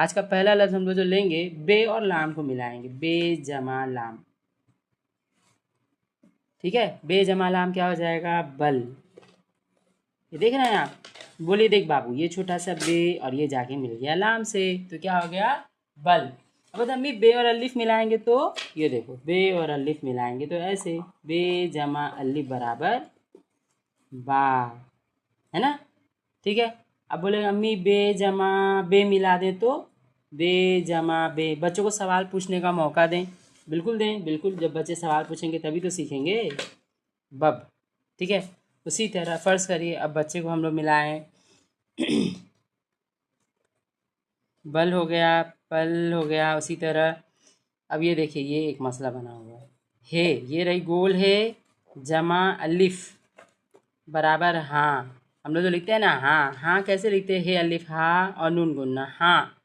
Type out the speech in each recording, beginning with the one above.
आज का पहला लफ्ज़ हम लोग जो लेंगे, बे और लाम को मिलाएंगे, बे जमा लाम। ठीक है, बे जमा लाम क्या हो जाएगा? बल। ये देख रहे हैं आप? बोलिए देख बाबू, ये छोटा सा बे और ये जाके मिल गया लाम से, तो क्या हो गया? बल। अब बता अम्मी, बे और अलिफ मिलाएंगे तो ये देखो, बे और अलिफ मिलाएंगे तो ऐसे, बे जमा अलिफ बराबर बा, है ना? ठीक है। अब बोले अम्मी बे जमा बे मिला दें तो, बे जमा बे। बच्चों को सवाल पूछने का मौका दें, बिल्कुल दें, बिल्कुल। जब बच्चे सवाल पूछेंगे तभी तो सीखेंगे। बब। ठीक है। उसी तरह फ़र्ज़ करिए अब बच्चे को हम लोग मिलाएं, बल हो गया, पल हो गया। उसी तरह अब ये देखिए, ये एक मसला बना हुआ है, हे, ये रही गोल है जमा अलिफ बराबर हाँ। हम लोग जो लिखते हैं ना, हाँ हाँ कैसे लिखते हैं? हे अलिफ हाँ और नून गुन्ना हाँ।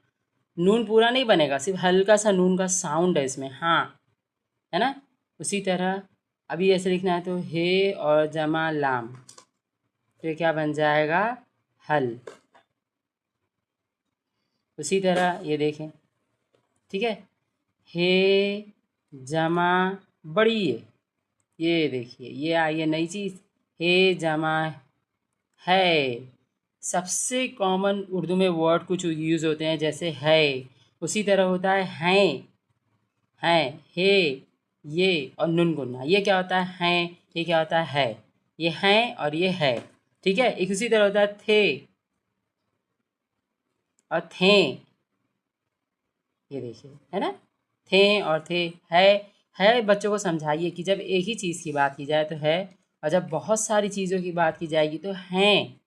नून पूरा नहीं बनेगा, सिर्फ हल्का सा नून का साउंड है इसमें, हाँ, है ना? उसी तरह अभी ऐसे लिखना है तो हे और जमा लाम, तो ये क्या बन जाएगा? हल। उसी तरह ये देखें, ठीक है, हे जमा बड़ी ये देखिए, ये आई है नई चीज़, हे जमा है। सबसे कॉमन उर्दू में वर्ड कुछ यूज़ होते हैं जैसे है, उसी तरह होता है हैं, हे, ये और नुन गुन्ना, ये क्या होता है? ये क्या होता है? ये हैं और ये है। ठीक है। एक उसी तरह होता है थे और थे, ये देखिए, है ना? थे और थे। है बच्चों को समझाइए कि जब एक ही चीज़ की बात की जाए तो है, और जब बहुत सारी चीज़ों की बात की जाएगी तो हैं।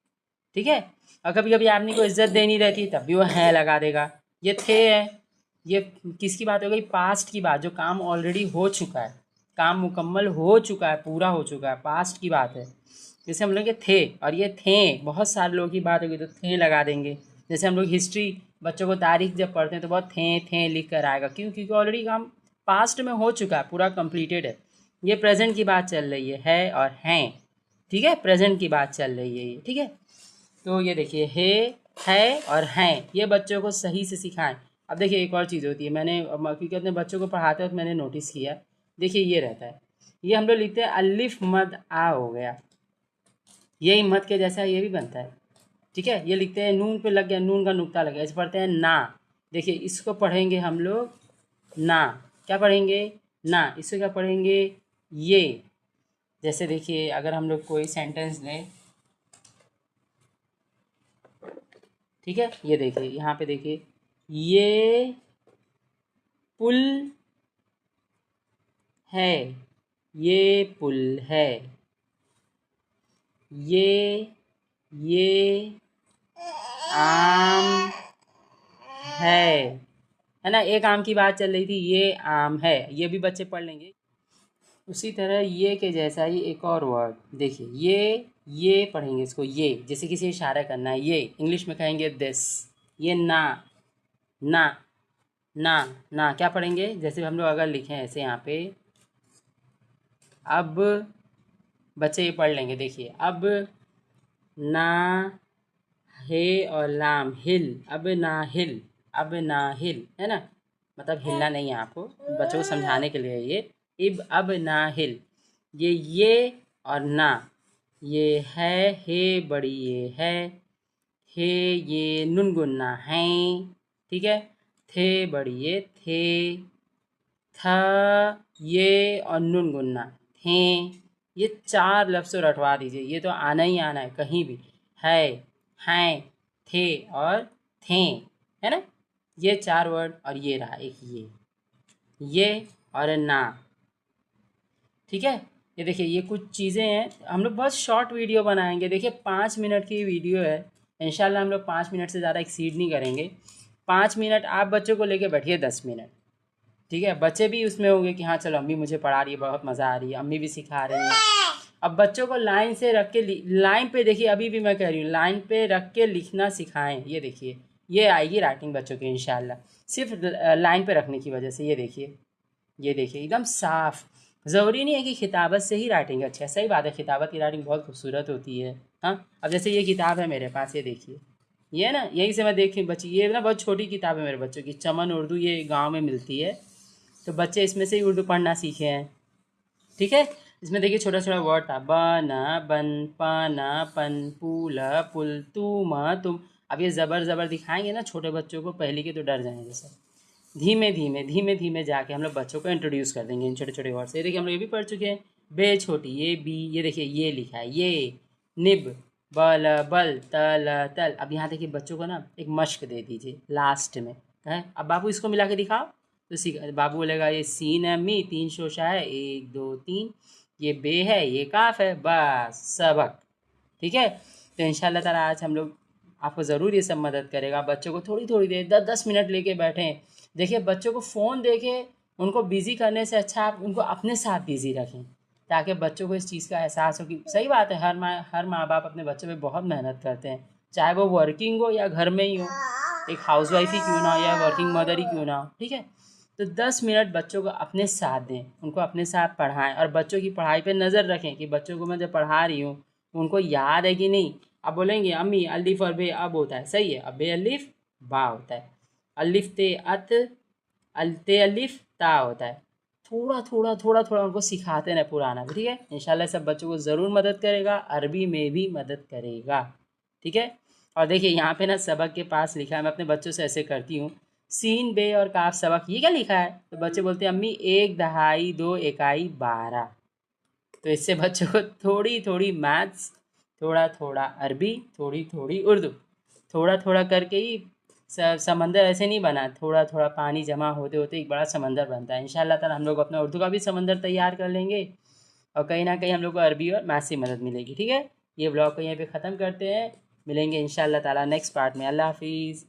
ठीक है। और कभी कभी आदमी को इज्जत देनी रहती है तब भी वो हैं लगा देगा। ये थे है, ये किसकी बात हो गई? पास्ट की बात, जो काम ऑलरेडी हो चुका है, काम मुकम्मल हो चुका है, पूरा हो चुका है, पास्ट की बात है। जैसे हम लोग के थे और ये थे, बहुत सारे लोगों की बात होगी तो थे लगा देंगे। जैसे हम लोग हिस्ट्री, बच्चों को तारीख जब पढ़ते हैं तो बहुत थे लिख कर आएगा, क्यों? क्योंकि ऑलरेडी काम पास्ट में हो चुका है, पूरा कंप्लीटेड है। ये प्रेजेंट की बात चल रही है और हैं। ठीक है, प्रेजेंट की बात चल रही है ये। ठीक है। तो ये देखिए, है और हैं, ये बच्चों को सही से सिखाएं। अब देखिए एक और चीज़ होती है, मैंने क्योंकि अपने बच्चों को पढ़ाते वक्त मैंने नोटिस किया। देखिए ये रहता है, ये हम लोग लिखते हैं अलिफ मद आ हो गया, ये मद के जैसा ये भी बनता है। ठीक है। ये लिखते हैं नून पे लग गया, नून का नुक्ता लग गया, इसे पढ़ते हैं ना। देखिए इसको पढ़ेंगे हम लोग ना, क्या पढ़ेंगे? ना। इसको क्या पढ़ेंगे? ये। जैसे देखिए अगर हम लोग कोई सेंटेंस लें, ठीक है, ये देखिए यहाँ पे देखिए, ये पुल है, ये पुल है, ये आम है ना? एक आम की बात चल रही थी, ये आम है, ये भी बच्चे पढ़ लेंगे। उसी तरह ये के जैसा ही एक और वर्ड देखिए, ये पढ़ेंगे इसको, ये जैसे किसी इशारा करना है, ये इंग्लिश में कहेंगे दिस। ये ना, ना, ना, ना क्या पढ़ेंगे? जैसे हम लोग अगर लिखें ऐसे यहाँ पे, अब बच्चे ये पढ़ लेंगे, देखिए अब ना, हे और लाम हिल, अब ना हिल, अब ना हिल, है ना? मतलब हिलना नहीं है आपको, बच्चों को समझाने के लिए ये, इब अब ना हिल। ये और ना, ये है, हे बड़ी ये है, हे ये नुन गुन्ना है। ठीक है। थे बड़ी ये थे, था ये और नुन गुन्ना थे। ये चार लफ्ज़ तो रटवा दीजिए, ये तो आना ही आना है कहीं भी। है, हैं, थे और थे, है ना? ये चार वर्ड, और ये रहा एक ये और ना। ठीक है। ये देखिए ये कुछ चीज़ें हैं, हम लोग बहुत शॉर्ट वीडियो बनाएंगे। देखिए 5 मिनट की वीडियो है, इंशाल्लाह हम लोग 5 मिनट से ज़्यादा एक्सीड नहीं करेंगे। 5 मिनट आप बच्चों को लेके बैठिए, 10 मिनट। ठीक है। बच्चे भी उसमें होंगे कि हाँ चलो अम्मी मुझे पढ़ा रही है, बहुत मज़ा आ रही है, अम्मी भी सिखा रही हैं। अब बच्चों को लाइन से रख के लाइन पे देखिए, अभी भी मैं कह रही हूँ लाइन पे रख के लिखना सिखाएं। ये देखिए, ये आएगी राइटिंग बच्चों की इंशाल्लाह, सिर्फ लाइन पे रखने की वजह से। ये देखिए एकदम साफ। ज़रूरी नहीं है कि खिताबत से ही राइटिंग अच्छी है, सही बात है, खिताबत की राइटिंग बहुत खूबसूरत होती है। हाँ, अब जैसे ये किताब है मेरे पास, ये देखिए, ये है ना, यहीं से मैं देखी बच्ची, ये ना बहुत छोटी किताब है मेरे बच्चों की, चमन उर्दू, ये गांव में मिलती है, तो बच्चे इसमें से ही उर्दू पढ़ना सीखे हैं। ठीक है, इसमें देखिए छोटा छोटा वर्ड था, बना बन, पाना पन, पूला पुल, तुम। अब ये ज़बर दिखाएंगे ना छोटे बच्चों को, पहली के तो डर जाएंगे सर। धीमे धीमे जाके हम लोग बच्चों को इंट्रोड्यूस कर देंगे इन छोटे छोटे वर्ड से। देखिए हम लोग ये भी पढ़ चुके हैं, बे छोटी, ये बी, ये देखिए ये लिखा है, ये निब, बल बल, तल तल। अब यहाँ देखिए बच्चों को ना एक मश्क दे दीजिए लास्ट में है। अब बाबू इसको मिला के दिखाओ, तो सीख बाबू बोलेगा ये सीन है मी, 3 शोशा है, 1 2 3, ये बे है, ये काफ है, बस सबक। ठीक है, तो इंशाल्लाह ताला आज हम लोग आपको ज़रूर ये सब मदद करेगा। बच्चों को थोड़ी थोड़ी देर 10-10 मिनट लेके बैठें। देखिए बच्चों को फ़ोन देके उनको बिज़ी करने से अच्छा आप उनको अपने साथ बिज़ी रखें, ताकि बच्चों को इस चीज़ का एहसास हो कि सही बात है, हर माँ बाप अपने बच्चों पे बहुत मेहनत करते हैं, चाहे वो वर्किंग हो या घर में ही हो, एक हाउस वाइफ ही क्यों ना हो या वर्किंग मदर ही क्यों ना हो। ठीक है, तो 10 मिनट बच्चों को अपने साथ दें, उनको अपने साथ पढ़ाएं और बच्चों की पढ़ाई पे नज़र रखें कि बच्चों को मैं जब पढ़ा रही हूँ उनको याद है कि नहीं। अब बोलेंगे अम्मी अलिफ और बे अब होता है, सही है, अब बे अलिफ बा होता है, अलिफ ते अत, अल ते अलिफ ता होता है। थोड़ा उनको सिखाते रहे पुराना भी। ठीक है, इंशाल्लाह सब बच्चों को ज़रूर मदद करेगा, अरबी में भी मदद करेगा। ठीक है, और देखिए यहाँ पे ना सबक के पास लिखा है, मैं अपने बच्चों से ऐसे करती हूँ, सीन बे और काफ सबक, ये क्या लिखा है, तो बच्चे बोलते हैं अम्मी 1 दहाई 2 इकाई 12। तो इससे बच्चों को थोड़ी थोड़ी मैथ्स, थोड़ा थोड़ा अरबी, थोड़ी थोड़ी उर्दू, थोड़ा थोड़ा करके ही समंदर ऐसे नहीं बना, थोड़ा थोड़ा पानी जमा होते होते एक बड़ा समंदर बनता है। इंशाल्लाह ताला हम लोग अपना उर्दू का भी समंदर तैयार कर लेंगे और कहीं ना कहीं हम लोग को अरबी और मैथ से मदद मिलेगी। ठीक है, ये ब्लॉग को यहीं पे ख़त्म करते हैं, मिलेंगे इंशाल्लाह ताला नेक्स्ट पार्ट में। अल्लाह हाफिज़।